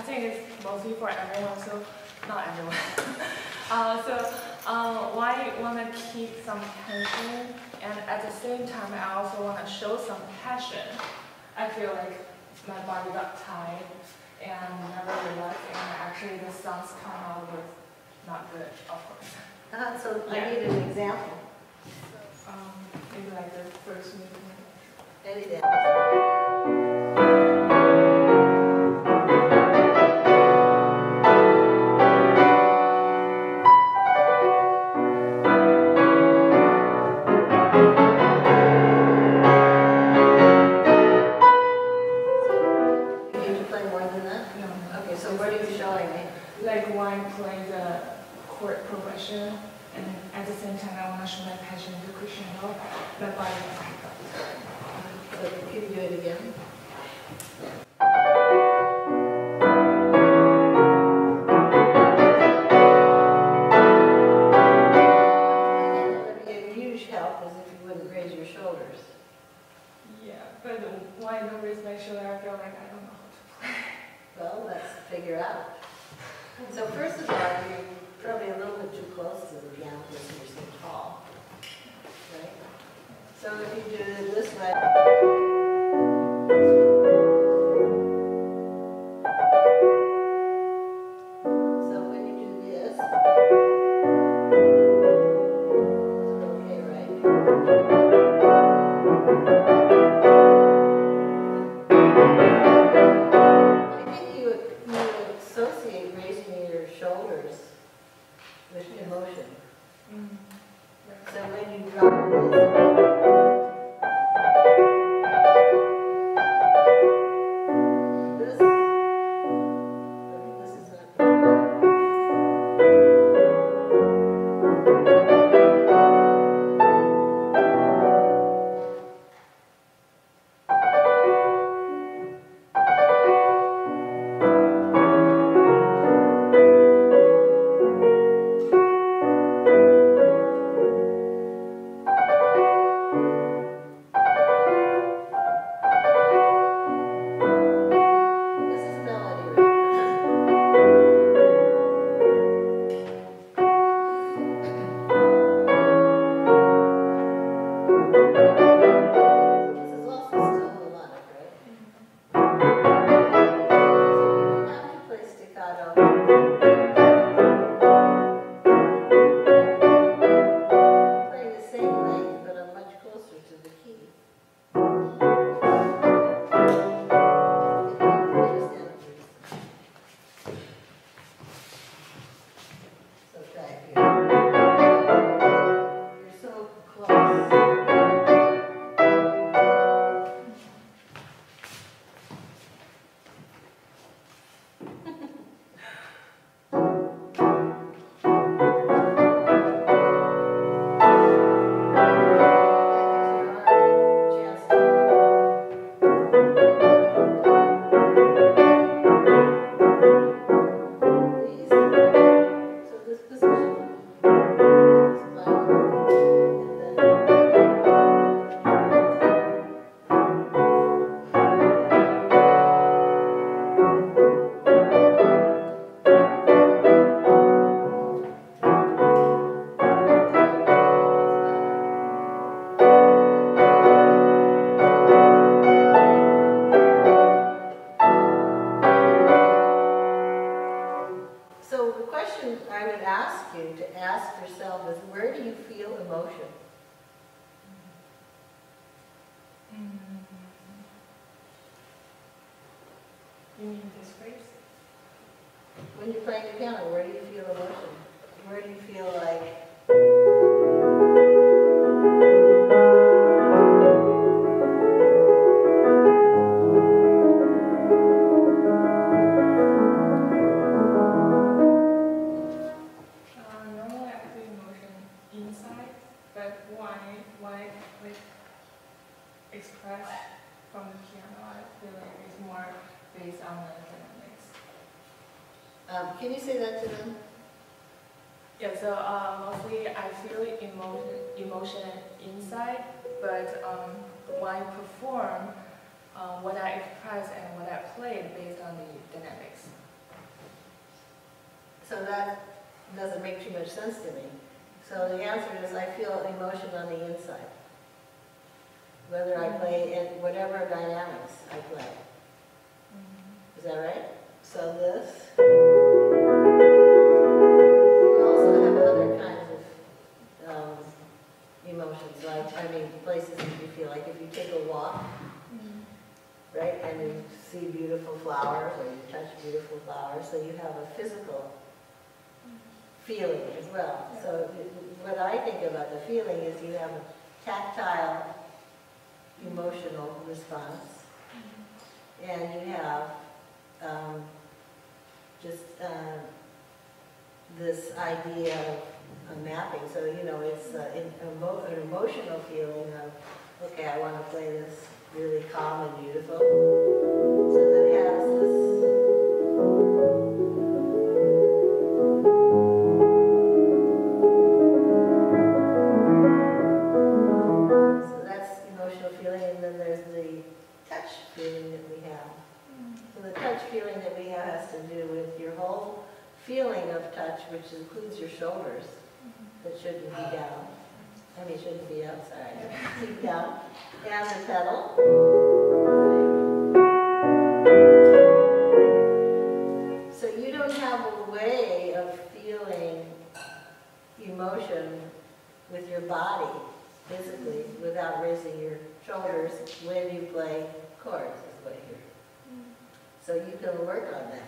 think it's mostly for everyone, so not everyone. Why want to keep some tension, and at the same time, I also want to show some passion. I feel like my body got tight and never relaxed, and actually the songs come out with not good, of course. So I need an example. So, maybe like the first movement. Any dance. Like when playing the chord progression, and at the same time I want to show my passion to crescendo, my body will pick up. So can you do it again? That would be a huge help, as if you wouldn't raise your shoulders. Yeah, but when I don't raise my shoulder, I feel like I don't know how to play. Well, let's figure out. So first of all, you're probably a little bit too close to the piano because you're so tall, right? So if you do it this way, so when you do this, it's okay, right? Associate raising your shoulders with emotion. So when you drop this is not. You mean this phrase? When you're playing the piano, where do you feel emotion? Where do you feel like... Normally I feel emotion inside, but when I like express from the piano, I feel like it's more based on the dynamics. Can you say that to them? Yeah, so mostly I feel emotion inside, but when I perform, what I express and what I play based on the dynamics. So that doesn't make too much sense to me. So the answer is I feel emotion on the inside. Whether I play in whatever dynamics I play. Is that right? So this. You also have other kinds of emotions, like, places that you feel like if you take a walk, right, and you see beautiful flowers or you touch beautiful flowers, so you have a physical feeling as well. So what I think about the feeling is you have a tactile emotional response, and you have this idea of mapping. So, it's an emotional feeling of, okay, I want to play this really calm and beautiful. So that it has this. So that's emotional feeling, and then there's the touch feeling that we have. So the touch feeling that we have has to do with your whole feeling of touch, which includes your shoulders, that shouldn't be down. Shouldn't be up, sorry. Keep down. And the pedal. So you don't have a way of feeling emotion with your body, physically, without raising your shoulders when you play chords, is what you're. So you can work on that,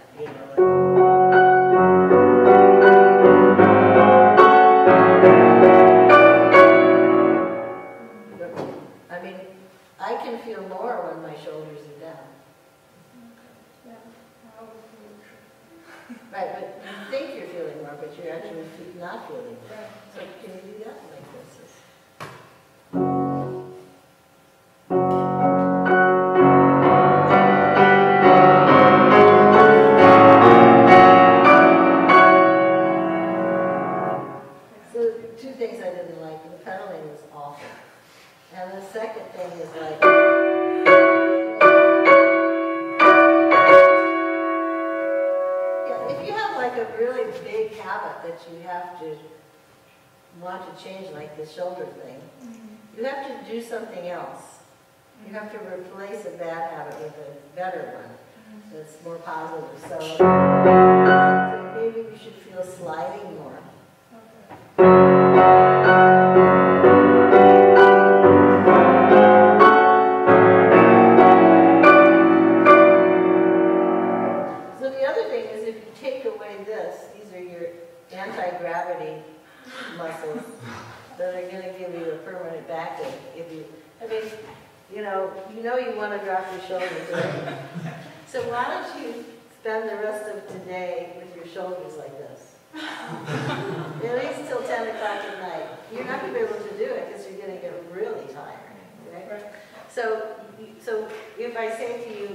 I can feel more when my shoulders are down. Right, but you think you're feeling more, but you're actually not feeling more. So can you do that like this? So two things I didn't like. The pedaling was awful. And the second thing is like, if you have like a really big habit that you have to want to change, like the shoulder thing, you have to do something else. You have to replace a bad habit with a better one that's more positive. So maybe you should feel sliding more. Anti-gravity muscles that are going to give you a permanent backache. If you, you want to drop your shoulders, right? So why don't you spend the rest of today with your shoulders like this? At least till 10 o'clock at night. You're not going to be able to do it because you're going to get really tired. Right? So if I say to you,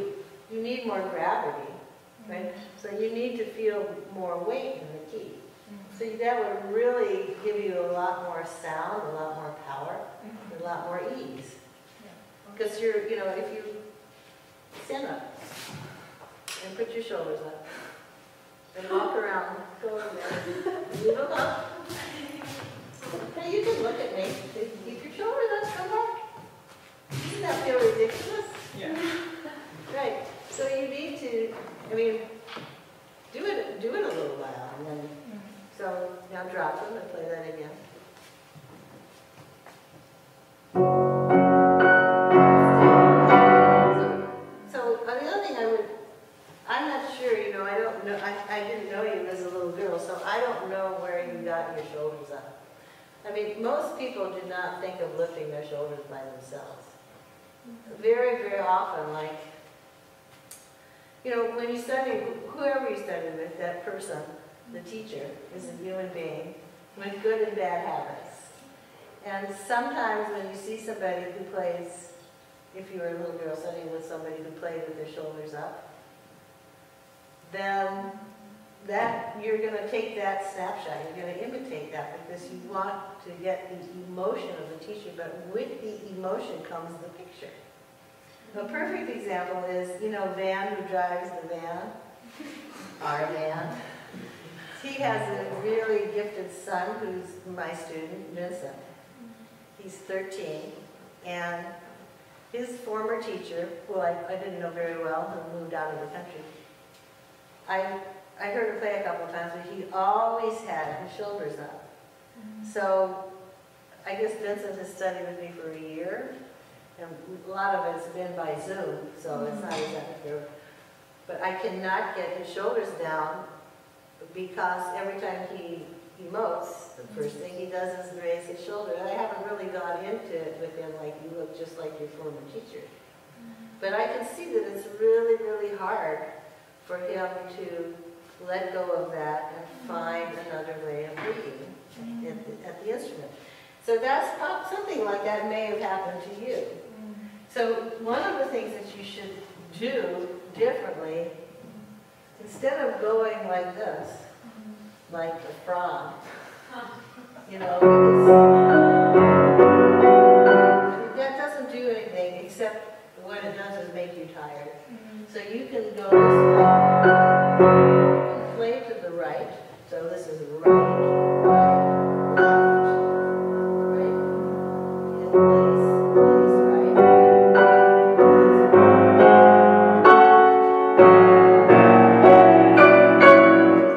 you need more gravity, right? So you need to feel more weight in the key. So that would really give you a lot more sound, a lot more power, a lot more ease. Because you're, if you stand up and put your shoulders up and walk around, go over there, and you look up. Now you can look at me. Keep your shoulders up, come back. Doesn't that feel ridiculous? Yeah. Right. So you need to, do it a little while, and then. So now drop them and play that again. So the other thing I'm not sure, I don't know, I didn't know you as a little girl, so I don't know where you got your shoulders up. Most people do not think of lifting their shoulders by themselves. Very, very often, when you study, whoever you study with, that person, the teacher, is a human being with good and bad habits. And sometimes when you see somebody who plays, if you were a little girl studying with somebody who played with their shoulders up, then you're going to take that snapshot, you're going to imitate that because you want to get the emotion of the teacher, but with the emotion comes the picture. A perfect example is, Van who drives the van, our van. He has a really gifted son who's my student, Vincent. He's 13, and his former teacher, who I didn't know very well, who moved out of the country, I heard him play a couple times, but he always had his shoulders up. So I guess Vincent has studied with me for a year, and a lot of it's been by Zoom, so it's not exactly. But I cannot get his shoulders down because every time he emotes, the first thing he does is raise his shoulder. And I haven't really got into it with him like, you look just like your former teacher. But I can see that it's really, really hard for him to let go of that and find another way of reading at the instrument. So that's something like that may have happened to you. So one of the things that you should do differently, instead of going like this, like a frog, you know, because that doesn't do anything except what it does is make you tired. So you can go this way. You can play to the right. So this is right, right, left, right. And place, right.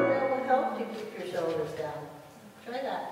That will help to keep your shoulders down. Try that.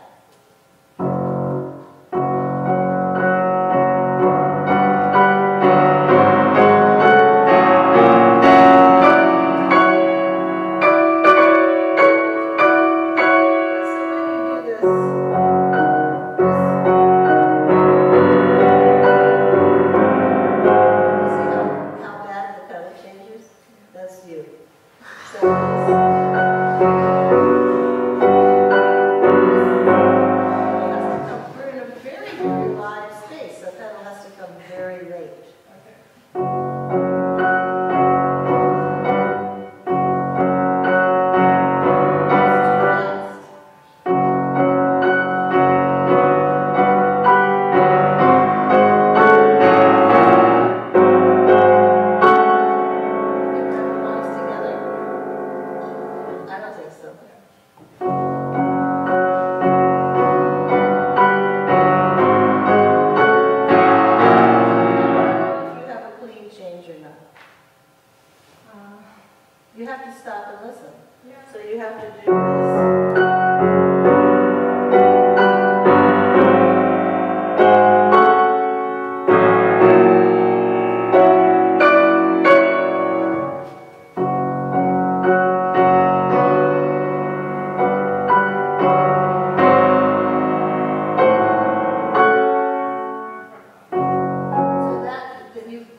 You have to stop and listen. Yeah. So you have to do this.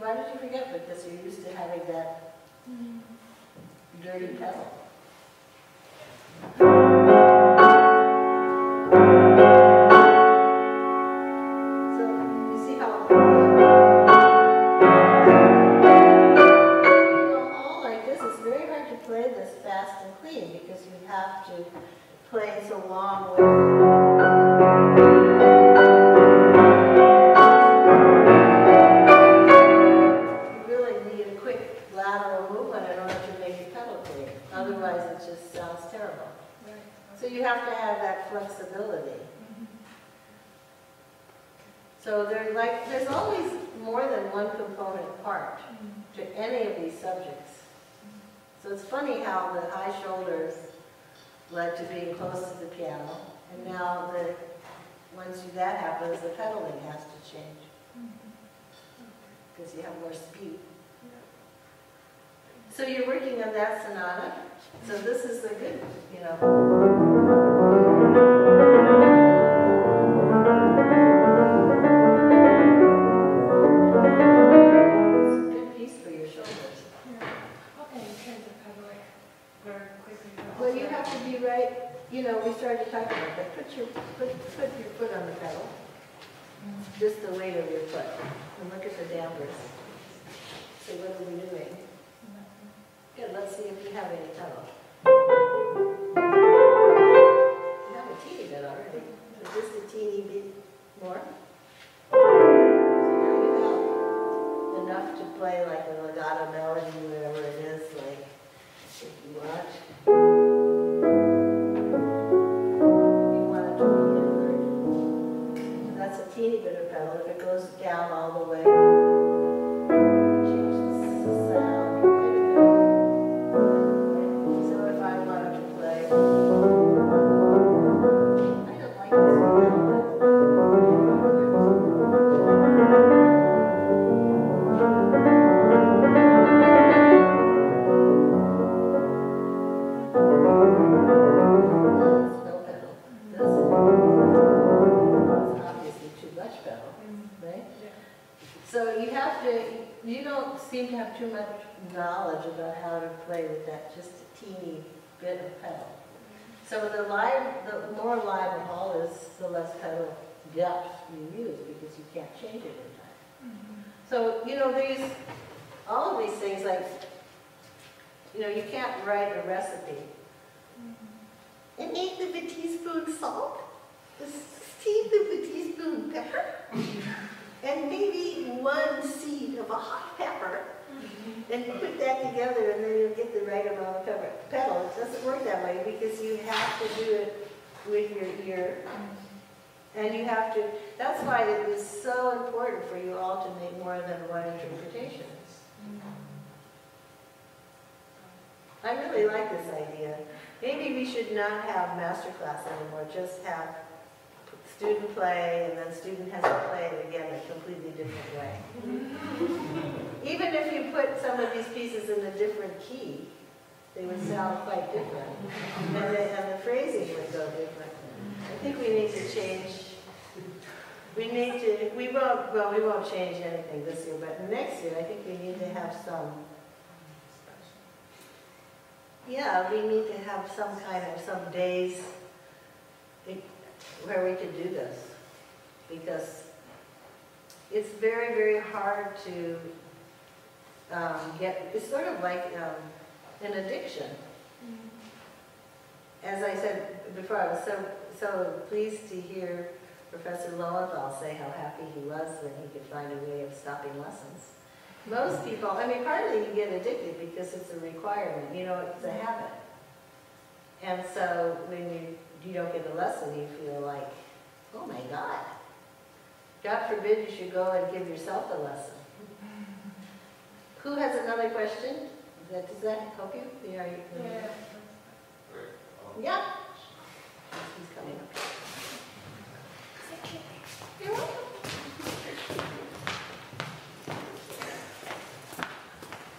Why did you forget? Because you're used to having that dirty pedal. So you see how all like this, it's very hard to play this fast and clean because you have to play so long with. Otherwise, it just sounds terrible. So you have to have that flexibility. So there's always more than one component part to any of these subjects. So it's funny how the high shoulders led to being close to the piano, and now that once that happens, the pedaling has to change because you have more speed. So you're working on that sonata. So this is the good, you know. It's a good piece for your shoulders. How can you change the pedaling very quickly? Well, you have to be right. You know, we started talking about that. Put your foot on the pedal. Just the weight of your foot. And look at the dampers. So what are we doing? Good, let's see if you have any pedal. You have a teeny bit already, but just a teeny bit more. So now you have enough to play like a legato melody, whatever it is, like if you want. So you have to, you don't seem to have too much knowledge about how to play with that just a teeny bit of pedal. So the more live a ball is, the less pedal depth you use because you can't change it in time. So, you know, all of these things, like, you know, you can't write a recipe. An eighth of a teaspoon salt, a sixteenth of a teaspoon pepper, and maybe 1 seed of a hot pepper, and put that together, and then you'll get the right amount of pedal. It doesn't work that way because you have to do it with your ear, and you have to. That's why it is so important for you all to make more than one interpretation. I really like this idea. Maybe we should not have master class anymore, just have student play, and then student has to play it again a completely different way. Even if you put some of these pieces in a different key, they would sound quite different. And the phrasing would go different. I think we need to change, we won't change anything this year, but next year I think we need to have some, we need to have some days where we could do this, because it's very, very hard to it's sort of like an addiction. As I said before, I was so pleased to hear Professor Lowenthal say how happy he was when he could find a way of stopping lessons. Most people, I mean, partly you get addicted because it's a requirement, you know, it's a habit. And so when you don't get a lesson, you feel like, oh my God. God forbid you should go and give yourself a lesson. Who has another question? Does that help you? Yeah. Yeah. He's coming up. You're welcome.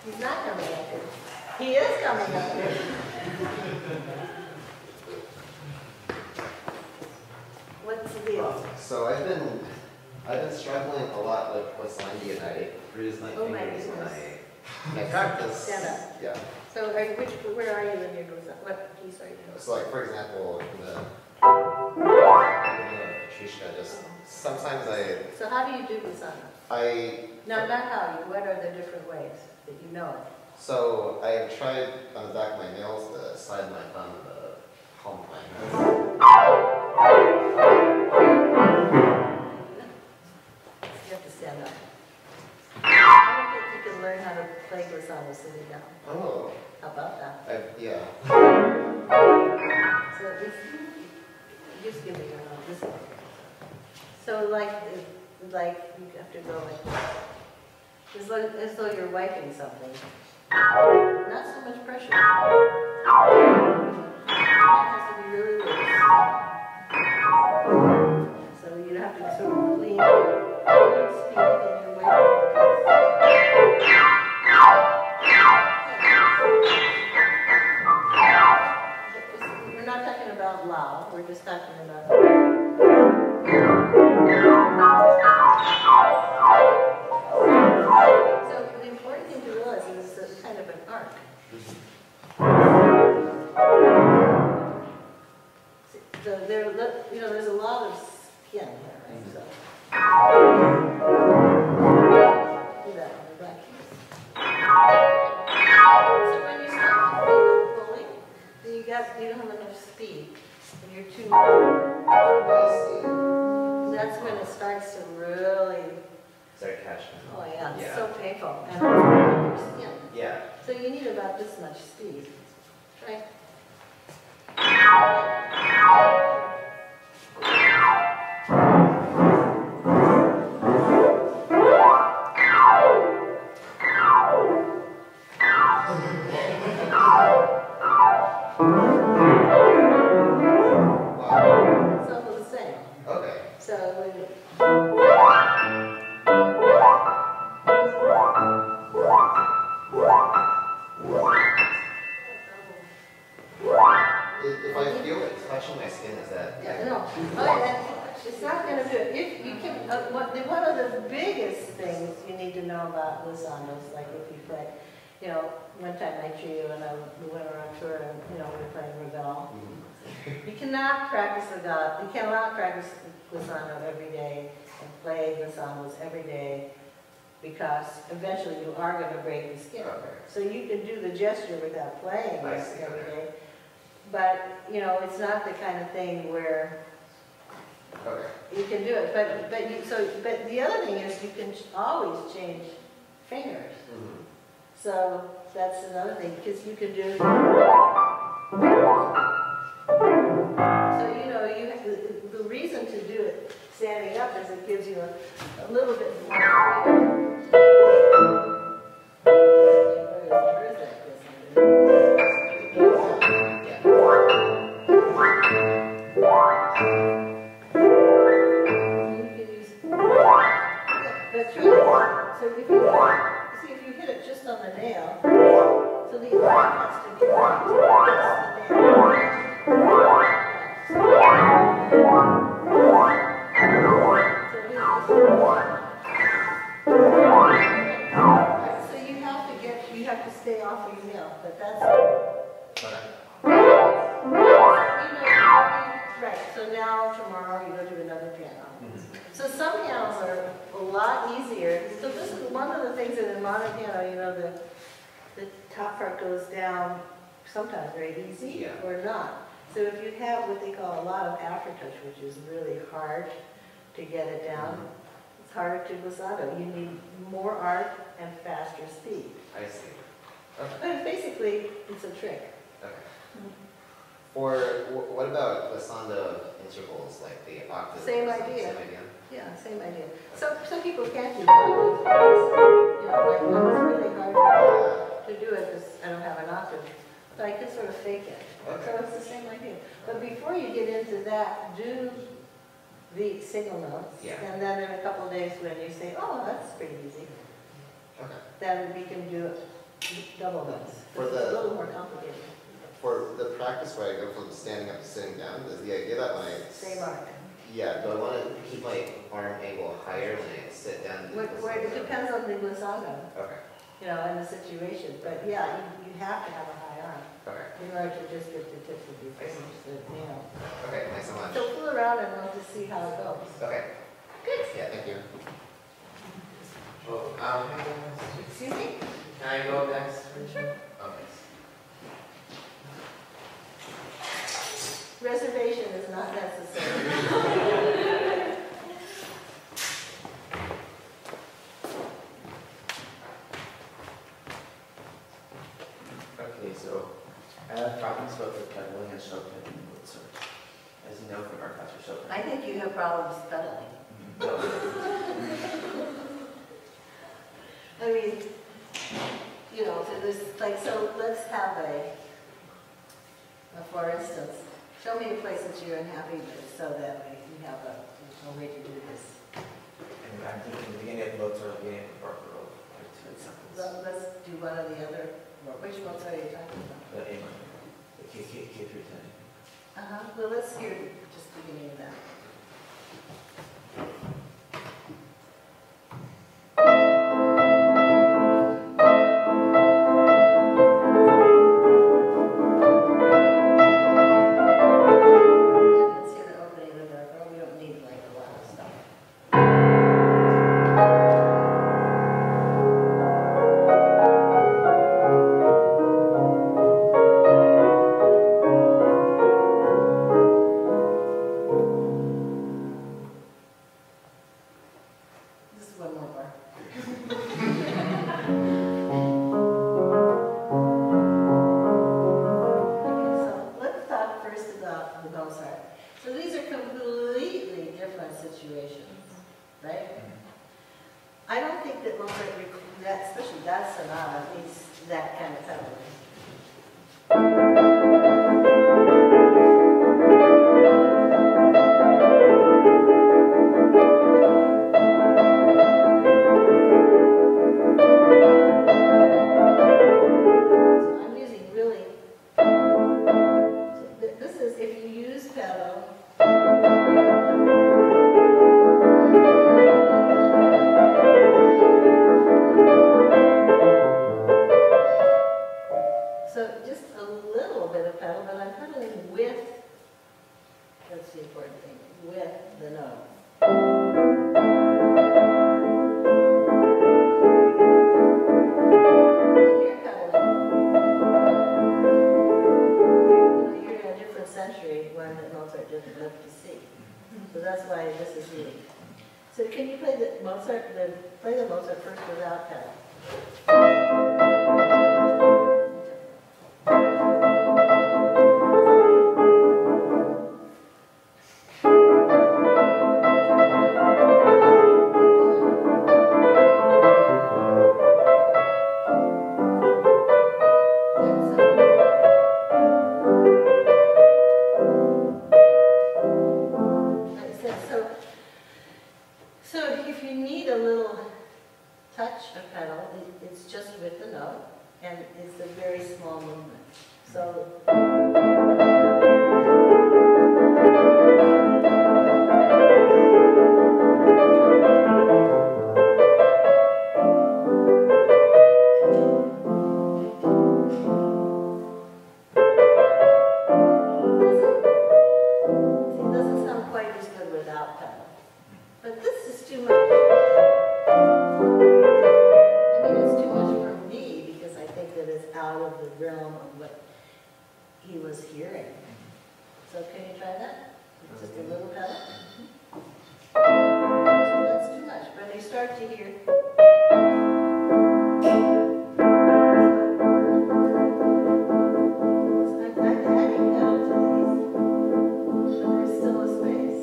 He's not coming up here. He is coming up here. What's the deal? So I've been struggling a lot with Lindy, and I bruise my fingers when I practice. Stand up. Yeah. So where are you in your glissando? What piece are you doing? So like, for example, in the Patrishka, just sometimes So how do you do glissando? No, not how you. What are the different ways that you know it? So I've tried on the back of my nails, the side of my thumb, the palm of my hand. You have to stand up. I don't think you can learn how to play glissando sitting down. Oh. How about that? Yeah. So just give me your arm. This way. So like you have to go like this. As though you're wiping something. Not so much pressure. It has to be really loose. So you have to sort of lean speed and you're wiping. We're not talking about loud, we're just talking about. So the important thing to realize is it's kind of an arc. So there's a lot of skin here, right? So do that on the back. So when you start pulling, you don't have enough speed, and you're too. That's when it starts to really. Start catching. Oh yeah, it's Yeah. so painful, and it's on your skin. Yeah. So you need about this much speed. Try. It's all the same. Okay. So when that? Yeah, no. Oh, yeah, it's not going to do it. If you can, one of the biggest things you need to know about glissandos, like if you play, you know, one time I trio and we went around tour and, you know, we were playing Ravel. You cannot practice legato, you cannot practice glissando every day and play glissandos every day because eventually you are going to break the skin. Okay. So you can do the gesture without playing I it see, every okay. day. But, you know, it's not the kind of thing where Okay. you can do it. But the other thing is you can always change fingers. Mm-hmm. So that's another thing, because you can do. So you know, the reason to do it standing up is it gives you a little bit more freedom. Where is that? That's right. So if you hit it just on the nail, so the effect has to be right to the so you have to stay off your nail, but that's right. So now tomorrow you go to another piano. So some pianos are a lot easier. So this is one of the things that in modern piano, you know, the top part goes down sometimes very easy or not. So if you have what they call a lot of aftertouch, which is really hard to get it down, it's harder to glissando. You need more art and faster speed. I see. Okay. But basically, it's a trick. Okay. For what about glissando intervals, like the octave? Same idea. Same idea. Yeah, same idea. So some people can't do that. You know, like it's really hard to do it because I don't have an octave. So I can sort of fake it. Okay. So it's the same idea. But before you get into that, do the single notes. Yeah. And then in a couple of days when you say, oh, that's pretty easy, Okay. then we can do double notes. For It's the- a little more complicated. For the practice where I go from standing up to sitting down, is the idea that when I Same art. yeah, do I want to keep my arm angle higher when I sit down? It depends on the glissando, Okay. you know, and the situation. But yeah, you have to have a high arm Okay. in order to just get the tips of your fingers, you know. Okay. Thanks so much. So fool around and we'll just see how it goes. Okay. Good. Yeah. Thank you. Oh, Excuse me? can I go next? Sure. Okay. Reservation is not necessary. Okay, so I have problems both with pedaling and Chopin and Mozart. As you know from our class for Chopin. I think you have problems pedaling. I mean, you know, so there's like, so let's have for instance, show me a place that you're unhappy with so that we have a way to do this. And I'm thinking the beginning of Mozart, the beginning of Barcarolle, like two examples. So let's do one or the other. Which ones are you talking about? The A minor, the K through 10. Well, let's hear just the beginning of that. Let's hear the opening of the Barcarolle. We don't need like a lot of stuff. This is one more bar. Okay, so let's talk first about the Mozart. So these are completely different situations, right? I don't think that Mozart, especially that sonata, needs that kind of pedaling. So I'm using really, this is, if you use pedal, important thing, with the note. You're in a different century when Mozart didn't live to see. So that's why this is unique. So can you play the Mozart first without pedal? So if you need a little touch of pedal, it's just with the note, and it's a very small movement. So it doesn't sound quite as good without pedal. But this is too much. I mean, it's too much for me because I think that it's out of the realm of what he was hearing. So can you try that? Just a little pedal? So that's too much. When you start to hear. I'm adding pedal to these, but there's still a space.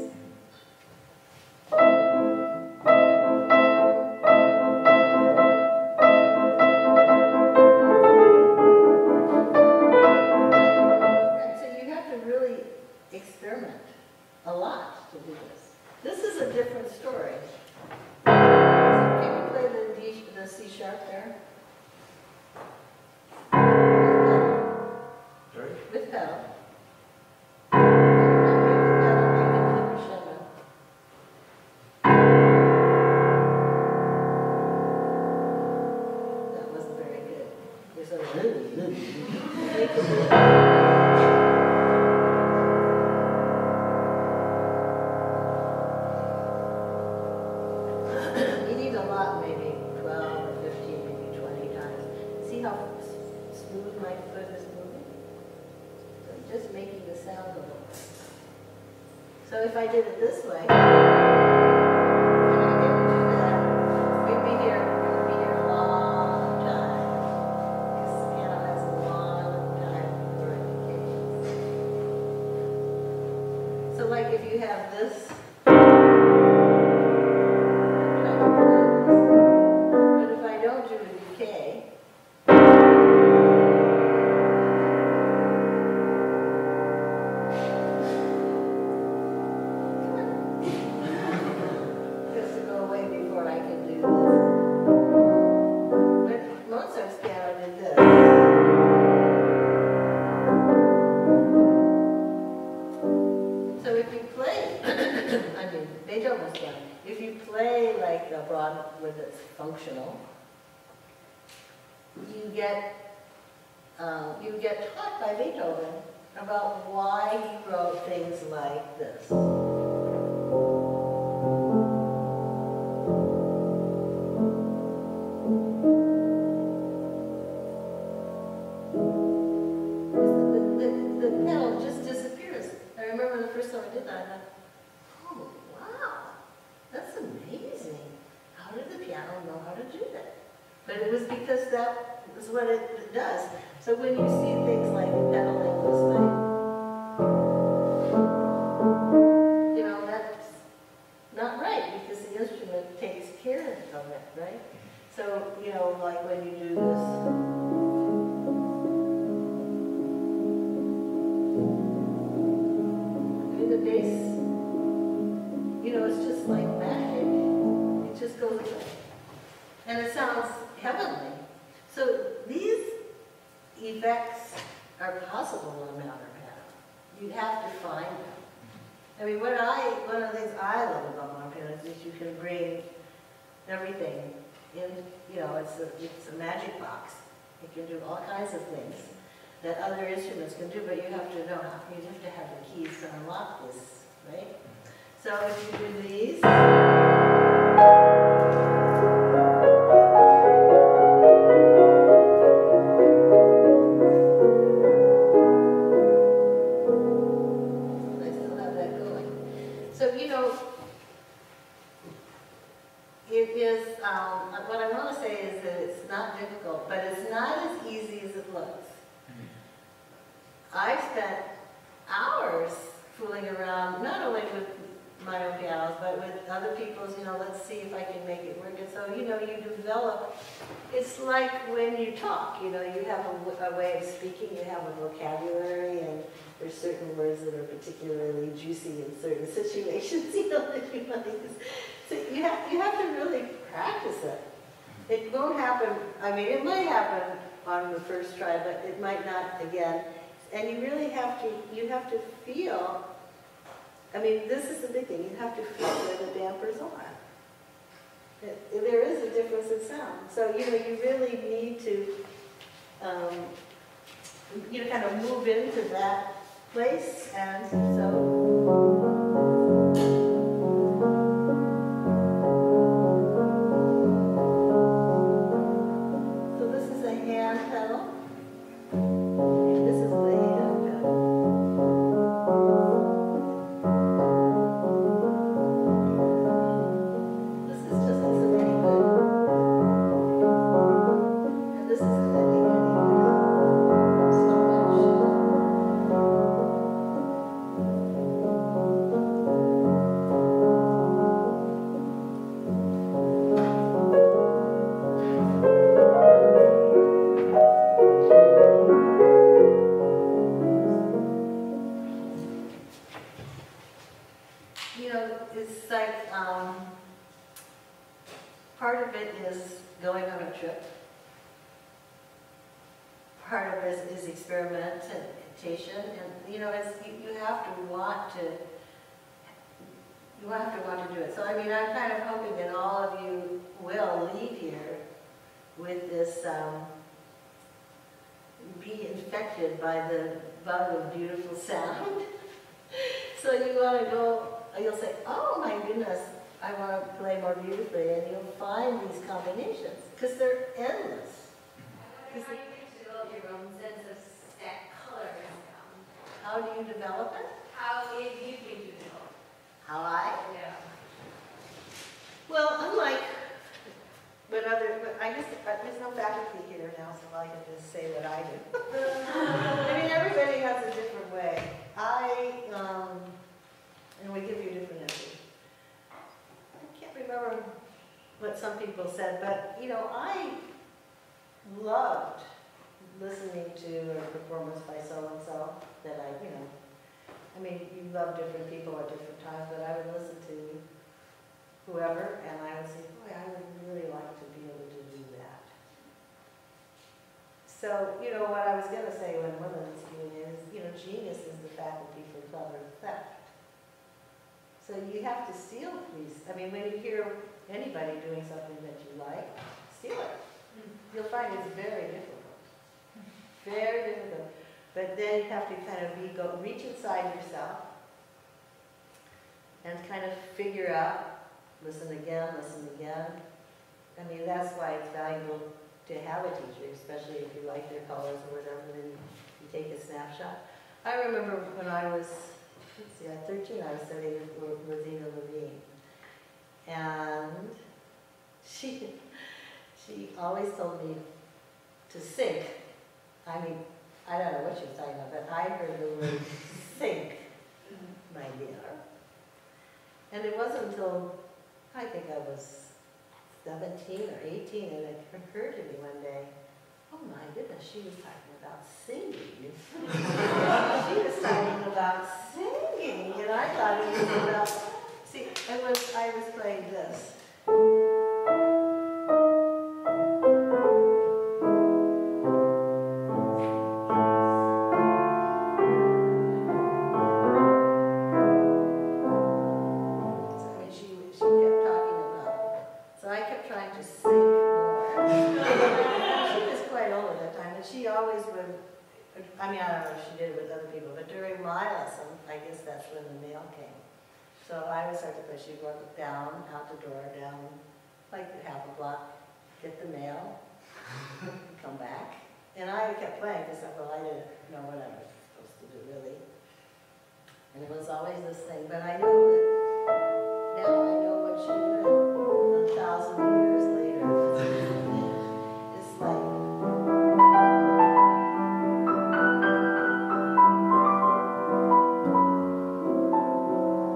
Experiment a lot to do this. This is a different story. So can you play the C sharp there? Sorry? With pedal. That wasn't very good. You're sort of maybe 12 or 15, maybe 20 times. See how smooth my foot is moving? So I'm just making the sound a little bit. So if I did it this way, and I didn't do that, we'd be here a long time. Because the piano has a long time for it. So like if you have this, if you play like a broad with its functional, you get taught by Beethoven about why he wrote things like this. The pedal just disappears. I remember the first time I did that, I thought, oh wow, that's amazing. How did the piano know how to do that? But it was because that is what it does. So when you see things like pedaling this way, you know, that's not right because the instrument takes care of it, right? So, you know, like when you do this. The bass, you know, it's just like magic. It just goes away. And it sounds heavenly. So these effects are possible no matter how. You have to find them. I mean, one of the things I love about my piano is you can bring everything in, you know, it's a magic box. It can do all kinds of things that other instruments can do, but you have to know how, you have to have the keys to unlock this, right? So if you do these, I still have that going. So, you know, it is, what I want to say is that it's not difficult, but it's not as easy as it looks. I've spent hours fooling around, not only with my own pianos, but with other people's, you know, let's see if I can make it work. And so, you know, you develop, it's like when you talk, you know, you have a way of speaking, you have a vocabulary, and there's certain words that are particularly juicy in certain situations, you know, that you want to use. So you have to really practice it. It won't happen, I mean, it might happen on the first try, but it might not again. And you really have to feel, I mean, this is the big thing, you have to feel where the dampers are. There is a difference in sound. So, you know, you really need to, you know, kind of move into that place, and so. You know, it's like, part of it is going on a trip. Part of it is experimentation, and you know, you have to want to do it. So I mean, I'm kind of hoping that all of you will leave here with this, be infected by the bug of beautiful sound. So you want to go. You'll say, oh my goodness, I want to play more beautifully, and you'll find these combinations, because they're endless. How do you develop your own sense of stack color and sound? How do you develop it? How if you think you develop? How I? Yeah. Well, unlike, but I guess there's no faculty here now, so I can just say what I do. I mean, everybody has a different way. And we give you different answers. I can't remember what some people said, but you know, I loved listening to a performance by so-and-so that I mean, you love different people at different times, but I would listen to whoever, and I would say, boy, I would really like to be able to do that. So, you know, what I was going to say when women was doing it is, you know, genius is the faculty for clever theft. So you have to steal these. I mean, when you hear anybody doing something that you like, steal it. You'll find it's very difficult. Very difficult. But then you have to kind of reach inside yourself and kind of figure out, listen again. I mean, that's why it's valuable to have a teacher, especially if you like their colors or whatever, then you take a snapshot. I remember when I was, let's see, at 13, I was studying with Zena Levine. And she always told me to sink. I mean, I don't know what she was talking about, but I heard the word sink, my dear. And it wasn't until, I think I was 17 or 18, and it occurred to me one day, oh my goodness, she was talking about singing. She was talking about singing, and I thought it was about, see, I was playing this. I mean, I don't know if she did it with other people, but during my lesson, I guess that's when the mail came. So I would start to push. You go down, out the door, down like half a block, get the mail, come back. And I kept playing because I thought I didn't know what I was supposed to do really. And it was always this thing, but I know that now I know what she meant 1,000 years later. It's like,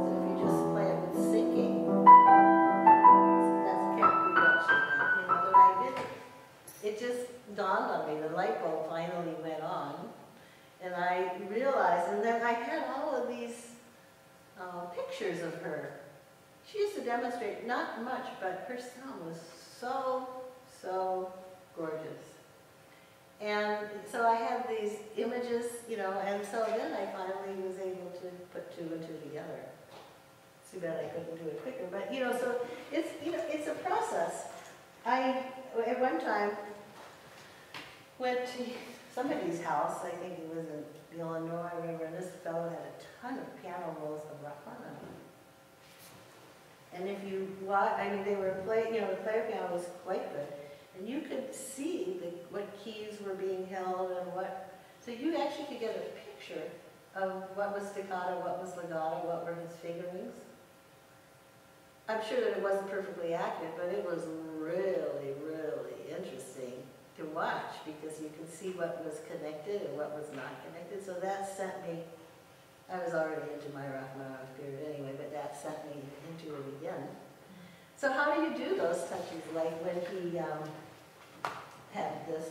so if you just play it with sinking, that's can't be what she meant, you know, but I did, it just dawned on me, the light bulb finally went on. And I realized, and then I had all of these pictures of her. She used to demonstrate, not much, but her sound was so, so gorgeous. And so I had these images, you know, and so then I finally was able to put 2 and 2 together. Too bad I couldn't do it quicker, but you know, so it's, you know, it's a process. I, at one time, went to somebody's house, I think it was in Illinois, wherever, and this fellow had a ton of piano rolls of Rachmaninoff. And if you watch, I mean, they were playing, you know, the player piano was quite good, and you could see what keys were being held and what, so you actually could get a picture of what was staccato, what was legato, what were his fingerings. I'm sure that it wasn't perfectly accurate, but it was really, really interesting to watch because you could see what was connected and what was not connected. So that sent me, I was already into my Rachmaninoff period anyway, but that sent me into it again. So how do you do those touches, like when he had this?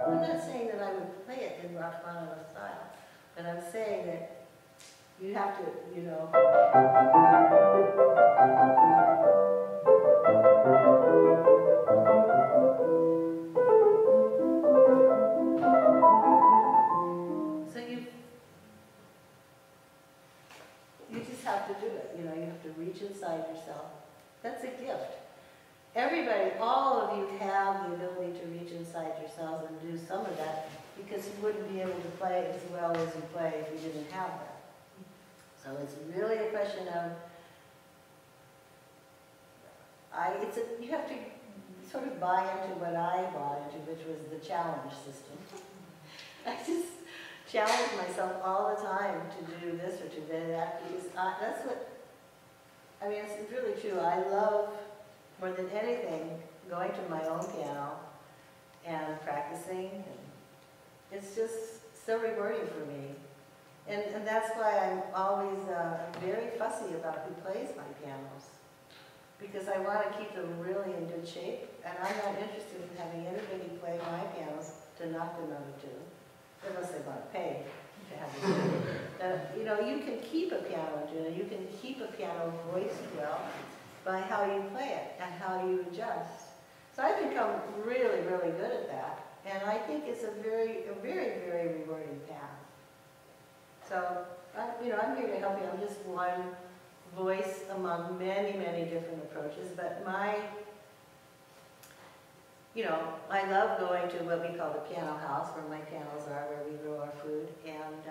I'm not saying that I would play it in Rachmaninoff style, but I'm saying that you have to, you know. So you just have to do it, you know, you have to reach inside yourself. That's a gift. Everybody, all of you have the ability to reach inside yourselves and do some of that because you wouldn't be able to play as well as you play if you didn't have that. So it's really a question of, you have to sort of buy into what I bought into, which was the challenge system. I just challenge myself all the time to do this or to do that because that's what, I mean, it's really true. I love, more than anything, going to my own piano and practicing. And it's just so rewarding for me. And that's why I'm always very fussy about who plays my pianos. Because I want to keep them really in good shape. And I'm not interested in having anybody play my pianos to knock them out of tune. Unless they want to pay to have it. You know, you can keep a piano in tune, and you can keep a piano voiced well by how you play it and how you adjust. So I've become really, really good at that. And I think it's a very, very rewarding path. So, you know, I'm here to help you. I'm just one voice among many, many different approaches. But you know, I love going to what we call the piano house, where my pianos are, where we grow our food. And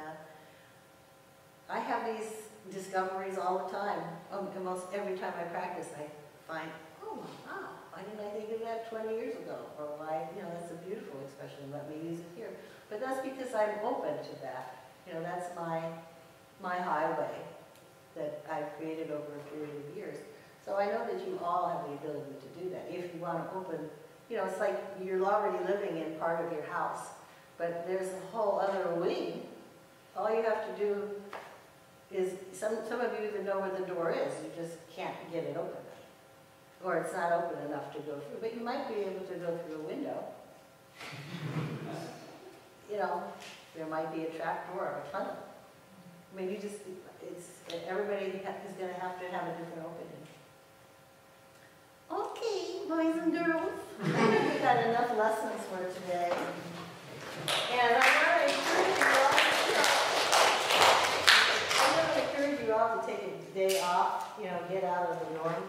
I have these discoveries all the time. Almost every time I practice, I find, oh, wow, why didn't I think of that 20 years ago? Or why, you know, that's a beautiful expression, let me use it here. But that's because I'm open to that. You know, that's my highway that I've created over a period of years. So I know that you all have the ability to do that. If you want to open, you know, it's like you're already living in part of your house, but there's a whole other wing. All you have to do is, some of you even know where the door is, you just can't get it open. Or it's not open enough to go through, but you might be able to go through a window. You know, there might be a trap door or a tunnel. I mean, everybody is going to have a different opening. Okay, boys and girls, I think we've got enough lessons for today. And I want to encourage you all to take a day off, you know, get out of the norm.